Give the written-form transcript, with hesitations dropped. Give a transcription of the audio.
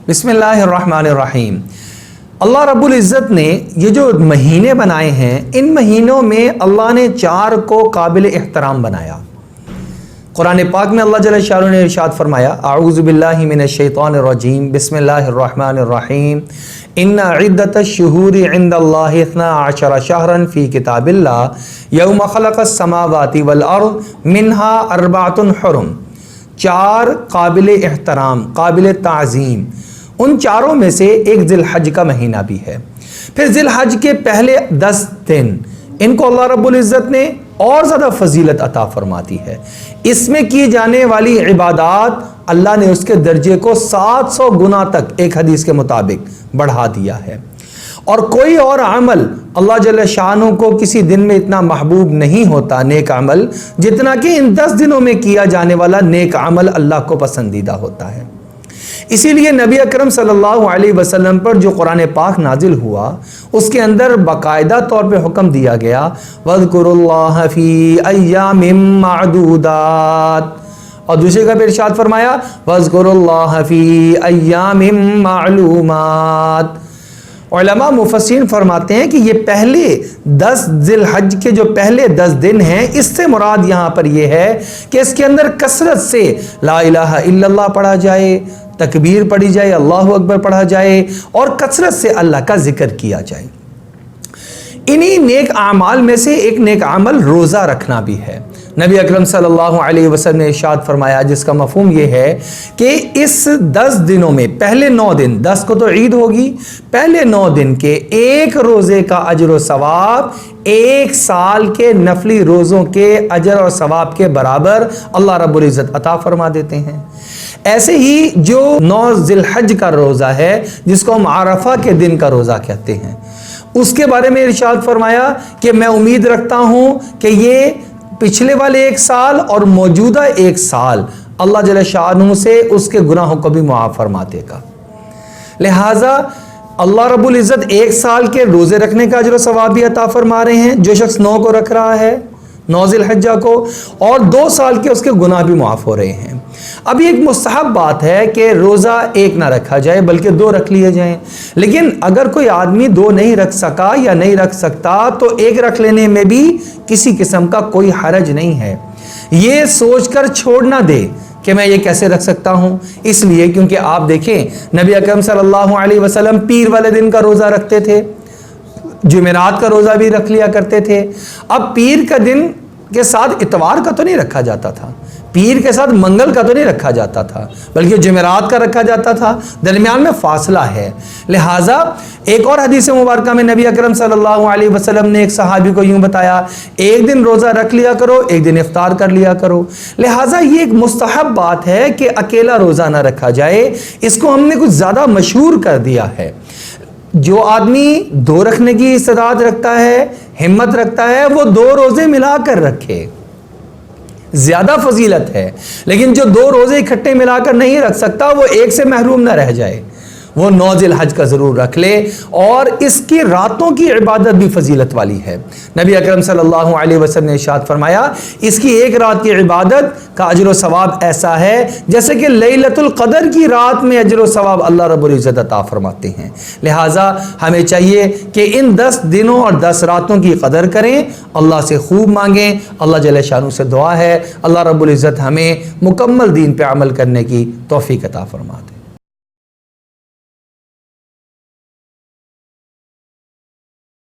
बिस्मिल्लाहिर्रहमानिर्रहीम। अल्लाह रब्बुल इज़्ज़त ने ये जो महीने बनाए हैं, इन महीनों में अल्लाह ने 4 को काबिल एहतराम बनाया। कुरान पाक में अल्लाह जल्ल शाअनुहु ने इरशाद फरमाया, अऊज़ु बिल्लाहि मिनश शैतानिर रजीम, बिस्मिल्लाहिर्रहमानिर्रहीम, इन्ना इद्दतश-शुहूरि इंदल्लाहि 12 शहरन फ़ी किताबिल्लाह यौम खलक़स समावाति वल अर्ज़ मिन्हा अर्बअतुन हुरुम। 4 काबिल एहतराम, काबिल ताज़ीम, उन चारों में से एक ज़िलहज का महीना भी है। फिर ज़िलहज के पहले 10 दिन इनको अल्लाह रब्बुल इज़्ज़त ने और ज़्यादा फजीलत अता फरमाती है। इसमें की जाने वाली इबादात अल्लाह ने उसके दर्जे को 700 गुना तक एक हदीस के मुताबिक बढ़ा दिया है। और कोई और अमल अल्लाह जल्ल शाअनुहु को किसी दिन में इतना महबूब नहीं होता, नेक अमल, जितना कि इन 10 दिनों में किया जाने वाला नेक अमल अल्लाह को पसंदीदा होता है। इसीलिए नबी अकरम सल्लल्लाहु अलैहि वसल्लम पर जो कुरान पाक नाजिल हुआ, उसके अंदर बाकायदा तौर पे हुक्म दिया गया, वज़्कुरुल्लाह फ़ी अय्यामिम माअदूदात, और दूसरे का भी इरशाद फरमाया, वज़्कुरुल्लाह फ़ी अय्यामिम मालूमात। उलमा मुफस्सिरीन फरमाते हैं कि ये पहले 10 ज़िलहज के जो पहले 10 दिन हैं, इससे मुराद यहाँ पर ये है कि इसके अंदर कसरत से ला इलाहा इल्लल्लाह पढ़ा जाए, तकबीर पढ़ी जाए, अल्लाहु अकबर पढ़ा जाए और कसरत से अल्लाह का जिक्र किया जाए। इन्हीं नेक आमाल में से एक नेक अमल रोज़ा रखना भी है। नबी अकरम सल्लल्लाहु अलैहि वसल्लम ने इरशाद फरमाया, जिसका मफहूम ये है कि इस 10 दिनों में पहले 9 दिन, 10 को तो ईद होगी, पहले 9 दिन के एक रोज़े का अजर और सवाब 1 साल के नफली रोज़ों के अजर और सवाब के बराबर अल्लाह रब्बुल इज़्ज़त अता फरमा देते हैं। ऐसे ही जो 9 ज़िलहज का रोज़ा है, जिसको हम आरफा के दिन का रोज़ा कहते हैं, उसके बारे में इरशाद फरमाया कि मैं उम्मीद रखता हूँ कि ये पिछले वाले 1 साल और मौजूदा 1 साल अल्लाह जल्ल शाअनुहु से उसके गुनाहों को भी मुआफ़ फरमा देगा। लिहाजा अल्लाह रब्बुल इज़्ज़त 1 साल के रोज़े रखने का अजर सवाब भी अता फरमा रहे हैं, जो शख्स 9 को रख रहा है, 9 ज़िलहज्जा को, और 2 साल के उसके गुनाह भी मुआफ़ हो रहे हैं। अब एक मुस्तहब बात है कि रोज़ा 1 ना रखा जाए बल्कि 2 रख लिए जाएं, लेकिन अगर कोई आदमी 2 नहीं रख सका या नहीं रख सकता तो 1 रख लेने में भी किसी किस्म का कोई हरज नहीं है। ये सोचकर छोड़ ना दे कि मैं ये कैसे रख सकता हूँ, इसलिए क्योंकि आप देखें नबी अकरम सल्लल्लाहु अलैहि वसल्लम पीर वाले दिन का रोज़ा रखते थे, जुमेरात का रोज़ा भी रख लिया करते थे। अब पीर का दिन के साथ इतवार का तो नहीं रखा जाता था, पीर के साथ मंगल का तो नहीं रखा जाता था, बल्कि जुमेरात का रखा जाता था, दरमियान में फासला है। लिहाजा एक और हदीस मुबारक में नबी अकरम सल्लल्लाहु अलैहि वसल्लम ने एक सहाबी को यूं बताया, 1 दिन रोज़ा रख लिया करो, 1 दिन इफ्तार कर लिया करो। लिहाजा ये एक मुस्तहब बात है कि अकेला रोज़ा ना रखा जाए, इसको हमने कुछ ज़्यादा मशहूर कर दिया है। जो आदमी 2 रखने की इस्तेदाद रखता है, हिम्मत रखता है, वो 2 रोज़े मिलाकर रखे, ज्यादा फजीलत है। लेकिन जो 2 रोज़े इकट्ठे मिलाकर नहीं रख सकता, वो 1 से महरूम ना रह जाए, वो 9 ज़िलहज का ज़रूर रख ले। और इसकी रातों की इबादत भी फजीलत वाली है। नबी अकरम सल्लल्लाहु अलैहि वसल्लम ने इरशाद फरमाया, इसकी 1 रात की इबादत का अजर व सवाब ऐसा है जैसे कि लैलतुल क़दर की रात में अजर व सवाब अल्लाह रब्बुल इज़्ज़त अता फरमाते हैं। लिहाजा हमें चाहिए कि इन 10 दिनों और 10 रातों की कदर करें, अल्लाह से खूब मांगें। अल्लाह जल्ल शाअनुहु से दुआ है अल्लाह रब्बुल इज़्ज़त हमें मुकम्मल दीन पे अमल करने की तौफीक अता फरमा दे।